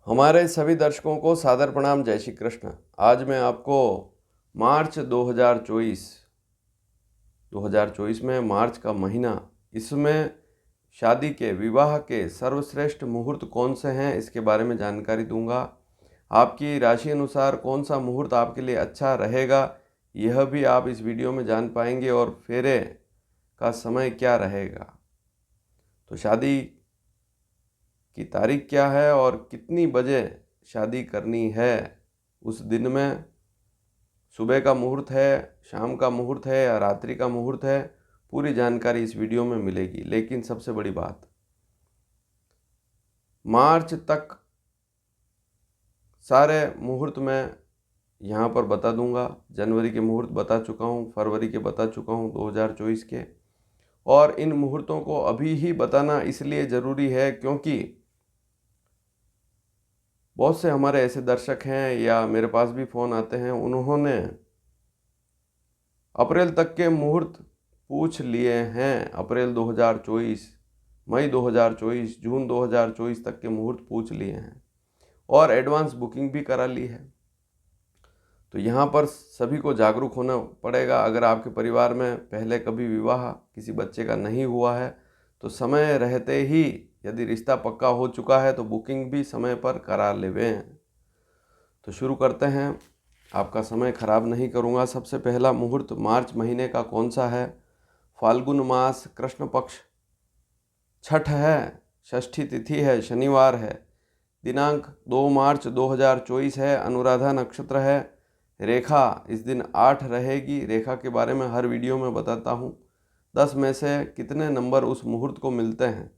हमारे सभी दर्शकों को सादर प्रणाम। जय श्री कृष्ण। आज मैं आपको मार्च 2024 में मार्च का महीना, इसमें शादी के विवाह के सर्वश्रेष्ठ मुहूर्त कौन से हैं इसके बारे में जानकारी दूंगा। आपकी राशि अनुसार कौन सा मुहूर्त आपके लिए अच्छा रहेगा यह भी आप इस वीडियो में जान पाएंगे, और फेरे का समय क्या रहेगा। तो शादी की तारीख क्या है और कितनी बजे शादी करनी है, उस दिन में सुबह का मुहूर्त है, शाम का मुहूर्त है या रात्रि का मुहूर्त है, पूरी जानकारी इस वीडियो में मिलेगी। लेकिन सबसे बड़ी बात, मार्च तक सारे मुहूर्त मैं यहाँ पर बता दूंगा। जनवरी के मुहूर्त बता चुका हूँ, फरवरी के बता चुका हूँ 2024 के। और इन मुहूर्तों को अभी ही बताना इसलिए ज़रूरी है क्योंकि बहुत से हमारे ऐसे दर्शक हैं या मेरे पास भी फ़ोन आते हैं, उन्होंने अप्रैल तक के मुहूर्त पूछ लिए हैं। अप्रैल 2024, मई 2024, जून 2024 तक के मुहूर्त पूछ लिए हैं और एडवांस बुकिंग भी करा ली है। तो यहाँ पर सभी को जागरूक होना पड़ेगा। अगर आपके परिवार में पहले कभी विवाह किसी बच्चे का नहीं हुआ है तो समय रहते ही, यदि रिश्ता पक्का हो चुका है तो बुकिंग भी समय पर करा लेवें। तो शुरू करते हैं, आपका समय खराब नहीं करूँगा। सबसे पहला मुहूर्त मार्च महीने का कौन सा है? फाल्गुन मास, कृष्ण पक्ष, छठ है, षष्ठी तिथि है, शनिवार है, दिनांक 2 मार्च 2024 है, अनुराधा नक्षत्र है, रेखा इस दिन 8 रहेगी। रेखा के बारे में हर वीडियो में बताता हूँ। 10 में से कितने नंबर उस मुहूर्त को मिलते हैं,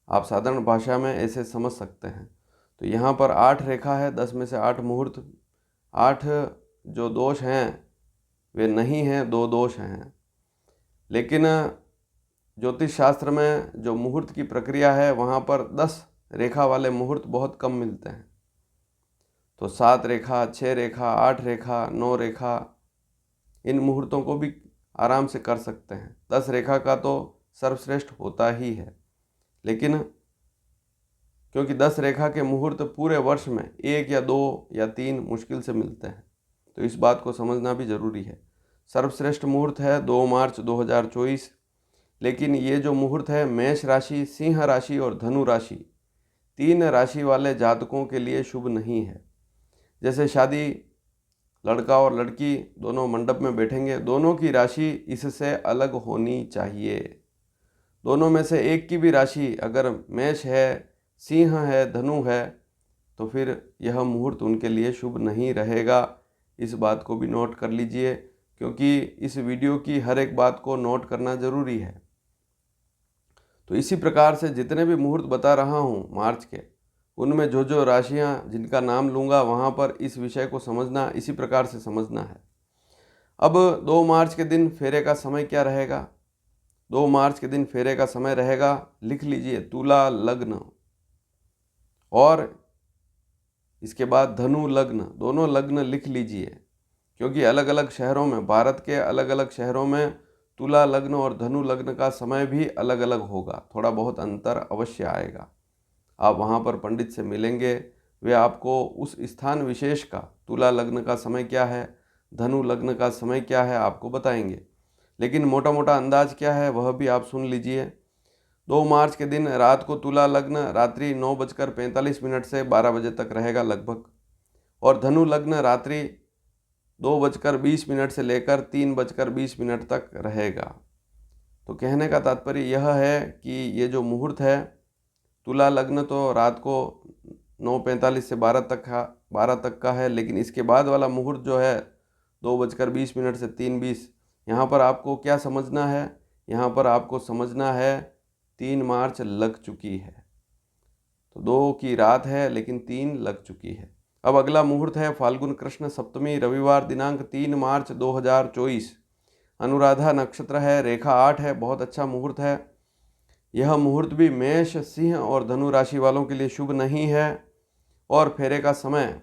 आप साधारण भाषा में ऐसे समझ सकते हैं। तो यहाँ पर 8 रेखा है, 10 में से 8 मुहूर्त। 8 जो दोष हैं वे नहीं हैं, 2 दोष हैं। लेकिन ज्योतिष शास्त्र में जो मुहूर्त की प्रक्रिया है वहाँ पर 10 रेखा वाले मुहूर्त बहुत कम मिलते हैं। तो 7 रेखा, 6 रेखा, 8 रेखा, 9 रेखा, इन मुहूर्तों को भी आराम से कर सकते हैं। 10 रेखा का तो सर्वश्रेष्ठ होता ही है, लेकिन क्योंकि 10 रेखा के मुहूर्त पूरे वर्ष में 1 या 2 या 3 मुश्किल से मिलते हैं, तो इस बात को समझना भी ज़रूरी है। सर्वश्रेष्ठ मुहूर्त है 2 मार्च 2024। लेकिन ये जो मुहूर्त है मेष राशि, सिंह राशि और धनु राशि, 3 राशि वाले जातकों के लिए शुभ नहीं है। जैसे शादी लड़का और लड़की दोनों मंडप में बैठेंगे, दोनों की राशि इससे अलग होनी चाहिए। दोनों में से एक की भी राशि अगर मेष है, सिंह है, धनु है, तो फिर यह मुहूर्त उनके लिए शुभ नहीं रहेगा। इस बात को भी नोट कर लीजिए, क्योंकि इस वीडियो की हर एक बात को नोट करना ज़रूरी है। तो इसी प्रकार से जितने भी मुहूर्त बता रहा हूँ मार्च के, उनमें जो जो राशियाँ जिनका नाम लूँगा वहाँ पर इस विषय को समझना, इसी प्रकार से समझना है। अब 2 मार्च के दिन फेरे का समय क्या रहेगा? 2 मार्च के दिन फेरे का समय रहेगा, लिख लीजिए, तुला लग्न और इसके बाद धनु लग्न, दोनों लग्न लिख लीजिए। क्योंकि अलग अलग शहरों में, भारत के अलग अलग शहरों में तुला लग्न और धनु लग्न का समय भी अलग अलग होगा, थोड़ा बहुत अंतर अवश्य आएगा। आप वहाँ पर पंडित से मिलेंगे, वे आपको उस स्थान विशेष का तुला लग्न का समय क्या है, धनु लग्न का समय क्या है आपको बताएंगे। लेकिन मोटा मोटा अंदाज क्या है वह भी आप सुन लीजिए। 2 मार्च के दिन रात को तुला लग्न रात्रि 9:45 से 12 बजे तक रहेगा लगभग, और धनु लग्न रात्रि 2:20 से लेकर 3:20 तक रहेगा। तो कहने का तात्पर्य यह है कि ये जो मुहूर्त है, तुला लग्न तो रात को 9:45 से 12 तक का है, लेकिन इसके बाद वाला मुहूर्त जो है 2:20 से 3:20, यहाँ पर आपको क्या समझना है? यहाँ पर आपको समझना है 3 मार्च लग चुकी है। तो 2 की रात है लेकिन 3 लग चुकी है। अब अगला मुहूर्त है फाल्गुन कृष्ण सप्तमी, रविवार, दिनांक 3 मार्च 2024। अनुराधा नक्षत्र है, रेखा 8 है, बहुत अच्छा मुहूर्त है। यह मुहूर्त भी मेष, सिंह और धनु राशि वालों के लिए शुभ नहीं है। और फेरे का समय,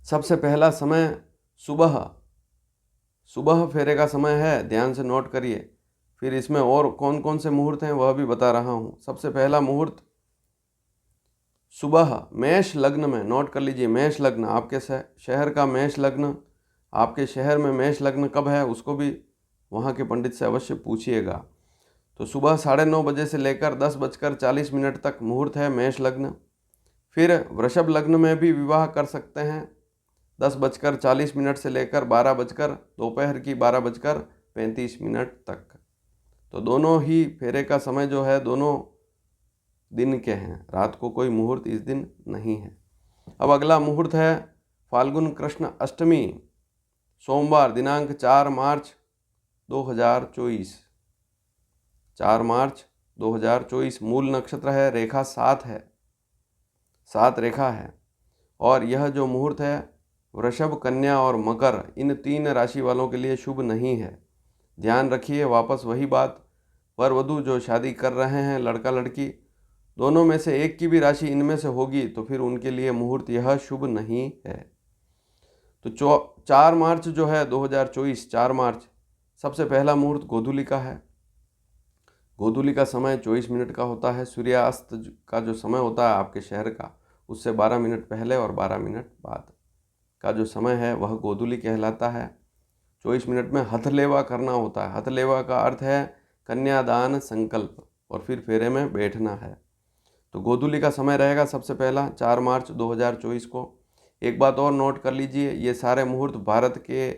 सबसे पहला समय सुबह फेरे का समय है, ध्यान से नोट करिए। फिर इसमें और कौन कौन से मुहूर्त हैं वह भी बता रहा हूँ। सबसे पहला मुहूर्त सुबह मेष लग्न में, नोट कर लीजिए, मेष लग्न आपके शहर का मेष लग्न, आपके शहर में मेष लग्न कब है उसको भी वहाँ के पंडित से अवश्य पूछिएगा। तो सुबह 9:30 बजे से लेकर 10:40 तक मुहूर्त है मेष लग्न। फिर वृषभ लग्न में भी विवाह कर सकते हैं 10:40 से लेकर दोपहर की 12:35 तक। तो दोनों ही फेरे का समय जो है दोनों दिन के हैं, रात को कोई मुहूर्त इस दिन नहीं है। अब अगला मुहूर्त है फाल्गुन कृष्ण अष्टमी, सोमवार दिनांक 4 मार्च 2024। 4 मार्च 2024 मूल नक्षत्र है, रेखा 7 है, 7 रेखा है। और यह जो मुहूर्त है वृषभ, कन्या और मकर, इन 3 राशि वालों के लिए शुभ नहीं है। ध्यान रखिए, वापस वही बात, वर वधू जो शादी कर रहे हैं, लड़का लड़की, दोनों में से एक की भी राशि इनमें से होगी तो फिर उनके लिए मुहूर्त यह शुभ नहीं है। तो 4 मार्च जो है 2024, 4 मार्च, सबसे पहला मुहूर्त गोधूली का है। गोधूली का समय 24 मिनट का होता है। सूर्यास्त का जो समय होता है आपके शहर का, उससे 12 मिनट पहले और 12 मिनट बाद का जो समय है वह गोधूली कहलाता है। 24 मिनट में हथलेवा करना होता है। हथलेवा का अर्थ है कन्यादान संकल्प, और फिर फेरे में बैठना है। तो गोधूली का समय रहेगा सबसे पहला 4 मार्च 2024 को। एक बात और नोट कर लीजिए, ये सारे मुहूर्त भारत के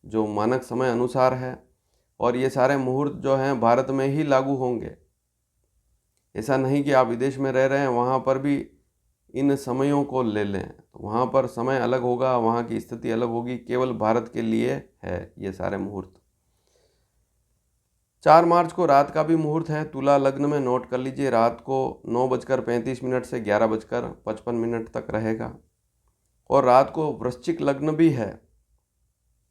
जो मानक समय अनुसार है, और ये सारे मुहूर्त जो हैं भारत में ही लागू होंगे। ऐसा नहीं कि आप विदेश में रह रहे हैं वहाँ पर भी इन समयों को ले लें, तो वहाँ पर समय अलग होगा, वहाँ की स्थिति अलग होगी। केवल भारत के लिए है ये सारे मुहूर्त। 4 मार्च को रात का भी मुहूर्त है तुला लग्न में, नोट कर लीजिए। रात को 9:35 से 11:55 तक रहेगा। और रात को वृश्चिक लग्न भी है,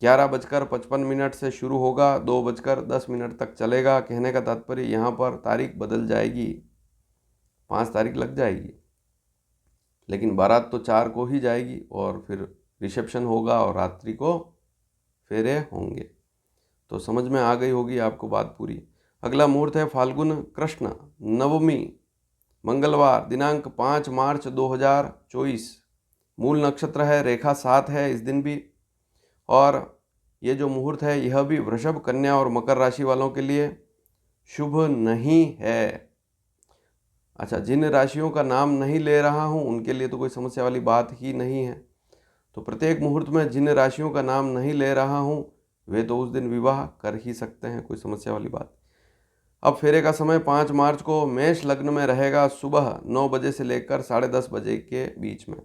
11:55 से शुरू होगा, 2:10 तक चलेगा। कहने का तात्पर्य यहाँ पर तारीख बदल जाएगी, 5 तारीख लग जाएगी, लेकिन बारात तो 4 को ही जाएगी और फिर रिसेप्शन होगा और रात्रि को फेरे होंगे। तो समझ में आ गई होगी आपको बात पूरी। अगला मुहूर्त है फाल्गुन कृष्ण नवमी, मंगलवार दिनांक 5 मार्च 2024। मूल नक्षत्र है, रेखा 7 है इस दिन भी। और ये जो मुहूर्त है यह भी वृषभ, कन्या और मकर राशि वालों के लिए शुभ नहीं है। अच्छा, जिन राशियों का नाम नहीं ले रहा हूँ उनके लिए तो कोई समस्या वाली बात ही नहीं है। तो प्रत्येक मुहूर्त में जिन राशियों का नाम नहीं ले रहा हूँ वे तो उस दिन विवाह कर ही सकते हैं, कोई समस्या वाली बात। अब फेरे का समय 5 मार्च को मेष लग्न में रहेगा, सुबह 9 बजे से लेकर 10:30 बजे के बीच में।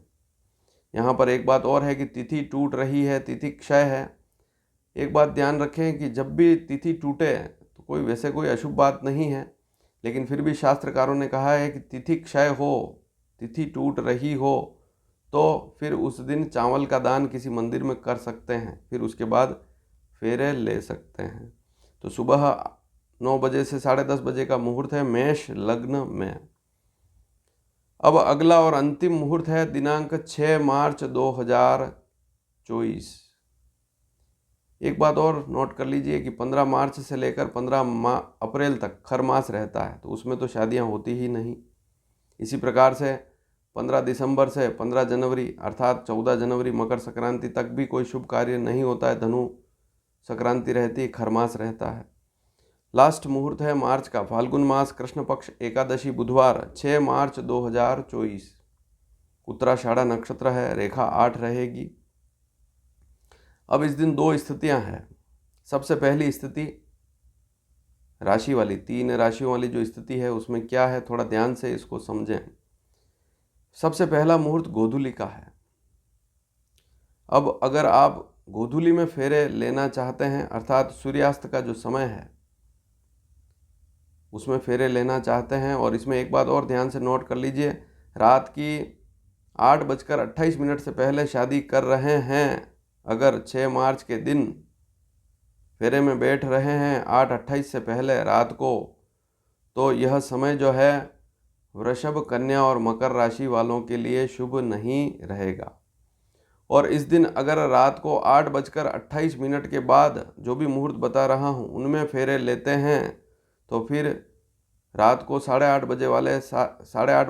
यहाँ पर एक बात और है कि तिथि टूट रही है, तिथि क्षय है। एक बात ध्यान रखें कि जब भी तिथि टूटे तो वैसे कोई अशुभ बात नहीं है, लेकिन फिर भी शास्त्रकारों ने कहा है कि तिथि क्षय हो, तिथि टूट रही हो तो फिर उस दिन चावल का दान किसी मंदिर में कर सकते हैं, फिर उसके बाद फेरे ले सकते हैं। तो सुबह 9 बजे से 10:30 बजे का मुहूर्त है मेष लग्न में। अब अगला और अंतिम मुहूर्त है दिनांक 6 मार्च 2024। एक बात और नोट कर लीजिए कि 15 मार्च से लेकर 15 अप्रैल तक खर मास रहता है, तो उसमें तो शादियां होती ही नहीं। इसी प्रकार से 15 दिसंबर से 15 जनवरी अर्थात 14 जनवरी मकर संक्रांति तक भी कोई शुभ कार्य नहीं होता है। धनु संक्रांति रहती है, खरमास रहता है। लास्ट मुहूर्त है मार्च का, फाल्गुन मास कृष्ण पक्ष एकादशी बुधवार 6 मार्च 2024। उत्तराषाढ़ा नक्षत्र है, रेखा 8 रहेगी। अब इस दिन 2 स्थितियां हैं। सबसे पहली स्थिति राशि वाली, 3 राशियों वाली जो स्थिति है उसमें क्या है, थोड़ा ध्यान से इसको समझें। सबसे पहला मुहूर्त गोधूली का है। अब अगर आप गोधूली में फेरे लेना चाहते हैं अर्थात सूर्यास्त का जो समय है उसमें फेरे लेना चाहते हैं, और इसमें एक बात और ध्यान से नोट कर लीजिए, रात की 8:28 से पहले शादी कर रहे हैं, अगर 6 मार्च के दिन फेरे में बैठ रहे हैं 8:28 से पहले रात को, तो यह समय जो है वृषभ, कन्या और मकर राशि वालों के लिए शुभ नहीं रहेगा। और इस दिन अगर रात को 8:28 के बाद जो भी मुहूर्त बता रहा हूँ उनमें फेरे लेते हैं तो फिर रात को 8:30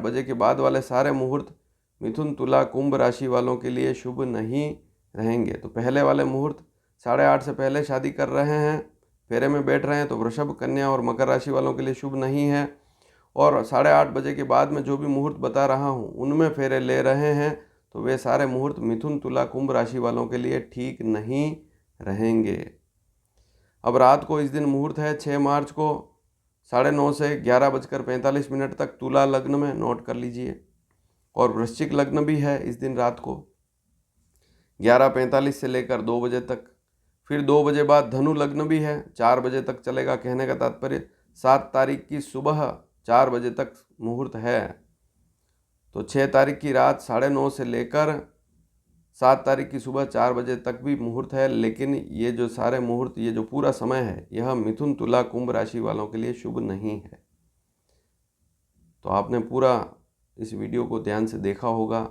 बजे के बाद वाले सारे मुहूर्त मिथुन, तुला, कुंभ राशि वालों के लिए शुभ नहीं रहेंगे। तो पहले वाले मुहूर्त 8:30 से पहले शादी कर रहे हैं, फेरे में बैठ रहे हैं, तो वृषभ, कन्या और मकर राशि वालों के लिए शुभ नहीं है। और 8:30 बजे के बाद में जो भी मुहूर्त बता रहा हूँ उनमें फेरे ले रहे हैं, तो वे सारे मुहूर्त मिथुन, तुला, कुंभ राशि वालों के लिए ठीक नहीं रहेंगे। अब रात को इस दिन मुहूर्त है 6 मार्च को 9:30 से 11:45 तक तुला लग्न में, नोट कर लीजिए। और वृश्चिक लग्न भी है इस दिन रात को 11:45 से लेकर 2 बजे तक। फिर 2 बजे बाद धनु लग्न भी है, 4 बजे तक चलेगा। कहने का तात्पर्य 7 तारीख की सुबह 4 बजे तक मुहूर्त है। तो 6 तारीख की रात 9:30 से लेकर 7 तारीख की सुबह 4 बजे तक भी मुहूर्त है। लेकिन ये जो सारे मुहूर्त, ये जो पूरा समय है, यह मिथुन, तुला, कुंभ राशि वालों के लिए शुभ नहीं है। तो आपने पूरा इस वीडियो को ध्यान से देखा होगा,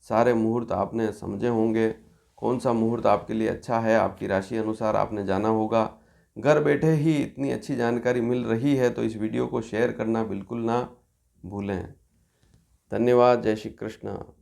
सारे मुहूर्त आपने समझे होंगे, कौन सा मुहूर्त आपके लिए अच्छा है, आपकी राशि अनुसार आपने जाना होगा। घर बैठे ही इतनी अच्छी जानकारी मिल रही है, तो इस वीडियो को शेयर करना बिल्कुल ना भूलें। धन्यवाद। जय श्री कृष्ण।